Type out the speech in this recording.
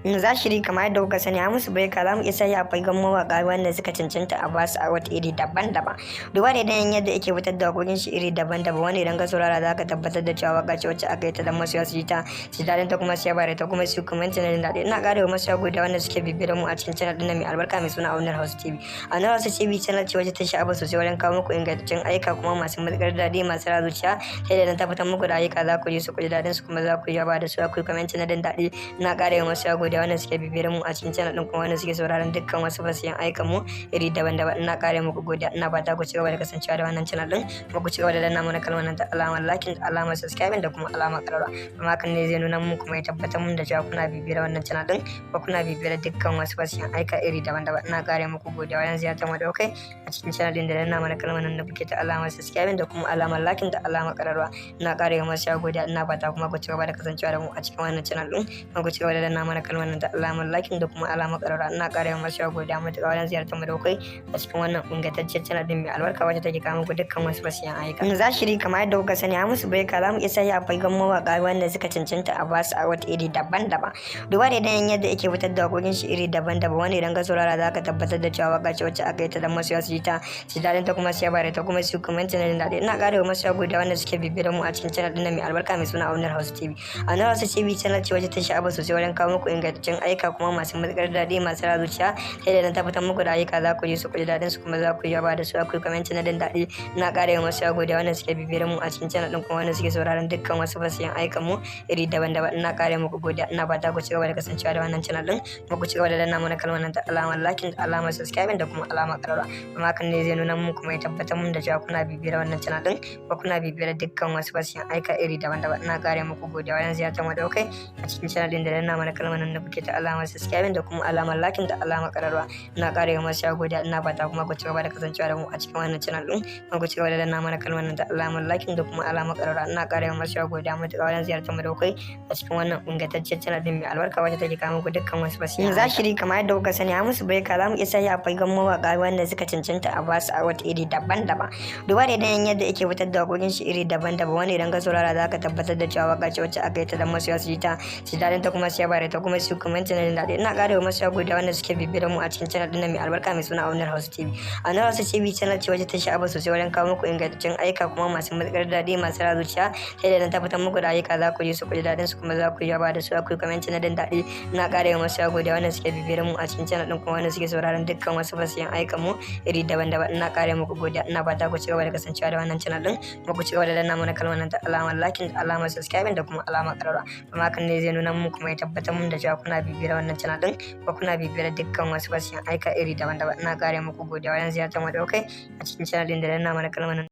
Zashiri kamar yadda kuka sani Hamisu Breaker za mu iya sai a fagen mawaƙa wanda suka cancanta a basu a wata iri daban-daban. Duba da yanayin yadda yake fitar da waƙoƙin shi iri daban-daban wanda idan ka saurara za ka tabbatar da cewa waƙa ce wacce aka yi ta da masoya su ji ta su daɗin ta kuma su yaba da ta kuma su commenti na jin daɗi. Ina ƙara wa masoya godiya wanda suke bibiyar mu a cikin channel ɗin mai albarka mai suna Aunar Hausa TV. Aunar Hausa TV channel ce wacce ta sha'aba sosai wajen kawo muku ingantaccen ayyuka kuma masu matuƙar daɗi masu ratsa zuciya ta yadda na tabbatar muku da ayyuka za ku ji su ku ji daɗin su kuma za ku yaba da su ku commenti na jin daɗi. Ina ƙara wa masoya godiya wanda suke bibiyar mu a cikin channel din kuma wanda suke sauraron dukkan wasu fasiyan aikan mu iri daban-daban. Ina kare muku godiya, ina fata ku cigaba da kasancewa da wannan channel din kuma ku cigaba da danna mana kalmar nan ta alamar like da alamar subscribing da kuma alamar karara. Kuma hakan ne zai nuna muku kuma ya tabbatar mun da cewa kuna bibiyar wannan channel din kuma kuna bibiyar dukkan wasu fasiyan aika iri daban-daban. Ina kare muku godiya wajen ziyartar mu da kai a cikin channel din da danna mana kalmar nan da kuke ta alamar subscribing da kuma alamar like da alamar karara. Ina kare muku godiya, ina fata kuma ku cigaba da kasancewa da mu a cikin wannan channel din kuma ku cigaba da danna mana kalmar nan ta alamar like da kuma alamar karara. Ina kare masu godiya matuƙa wajen ziyartar mu da kai a cikin wannan ingantaccen channel din mai albarka wacce take kawo muku dukkan wasu fasiyan ayyuka. Zashiri kamar yadda kuka sani Hamisu Breaker za mu iya sai a fagen mawaƙa wanda suka cancanta a basu a wata iri daban-daban. Duba da yanayin yadda yake fitar da waƙoƙin shi iri daban-daban wanda idan ka saurara za ka tabbatar da cewa waƙa ce wacce aka yi ta da masoya su ji ta su daɗin ta kuma su yaba da ta kuma su commenti na jin daɗi. Ina ƙara wa masoya godiya wanda suke bibiyar mu a cikin channel din mai albarka mai suna Aunar Hausa TV. Aunar Hausa TV channel ce wacce ta sha'aba sosai wajen kawo muku ingantaccen ayyuka kuma masu matuƙar daɗi masu ratsa zuciya ta yadda na tabbatar muku da ayyuka za ku ji su ku ji daɗin su kuma za ku yaba da su ku commenti na jin daɗi. Ina ƙara wa masoya godiya wanda suke bibiyar mu a cikin channel din kuma wanda suke sauraron dukkan wasu fasiyan aikan mu iri daban-daban. Ina ƙara muku godiya, ina fata ku cigaba da kasancewa da wannan channel din kuma ku cigaba da danna mana kalmar nan ta alamar like da alamar subscribing da kuma alamar karara. Kuma hakan ne zai nuna muku kuma ya tabbatar mun da cewa kuna bibiyar wannan channel din kuma kuna bibiyar dukkan wasu fasiyan aika iri daban-daban. Ina ƙara muku godiya wajen ziyartar mu da kai a cikin channel din da danna mana kalmar nan da kuke ta alamar subscribing da kuma alamar like da alamar karara. Ina ƙara masu godiya, ina fata kuma ku cigaba da kasancewa da mu a cikin wannan channel din kuma ku cigaba da danna mana kalmar nan ta alamar like da kuma alamar karara. Ina ƙara masu godiya matuƙa wajen ziyartar mu da kai a cikin wannan ingantaccen channel din mai albarka wacce take kawo muku dukkan wasu fasiyan Zashiri kamar yadda kuka sani Hamisu Breaker za mu iya sai a fagen mawaƙa wanda suka cancanta a basu a wata iri daban-daban. Duba da yanayin yadda yake fitar da waƙoƙin shi iri daban-daban wanda idan ka saurara za ka tabbatar da cewa waƙa ce wacce aka yi ta da masoya su ji ta su daɗin ta kuma su yaba da ta kuma su commenti na jin daɗi. Ina ƙara wa masoya godiya wanda suke bibiyar mu a cikin channel din mai albarka mai suna Aunar Hausa TV. Aunar Hausa TV channel ce wacce ta sha'aba sosai wajen kawo muku ingantaccen ayyuka kuma masu matuƙar daɗi masu ratsa zuciya ta yadda na tabbatar muku da ayyuka za ku ji su ku ji daɗin su kuma za ku yaba da su ku commenti na jin daɗi. Ina ƙara wa masoya godiya wanda suke bibiyar mu a cikin channel din kuma wanda suke sauraron dukkan wasu fasiyan ayyukan mu iri daban-daban. Ina ƙara muku godiya, ina fata ku cigaba da kasancewa da wannan channel din kuma ku cigaba da danna mana kalmar nan ta alamar like da alamar subscribing da kuma alamar karara. Kuma hakan ne zai nuna muku kuma ya tabbatar mun da cewa kuna bibiyar wannan channel din kuma kuna bibiyar dukkan wasu fasiyan aika iri daban-daban. Ina ƙara muku godiya wajen ziyartar mu da kai a cikin channel din da danna mana kalmar nan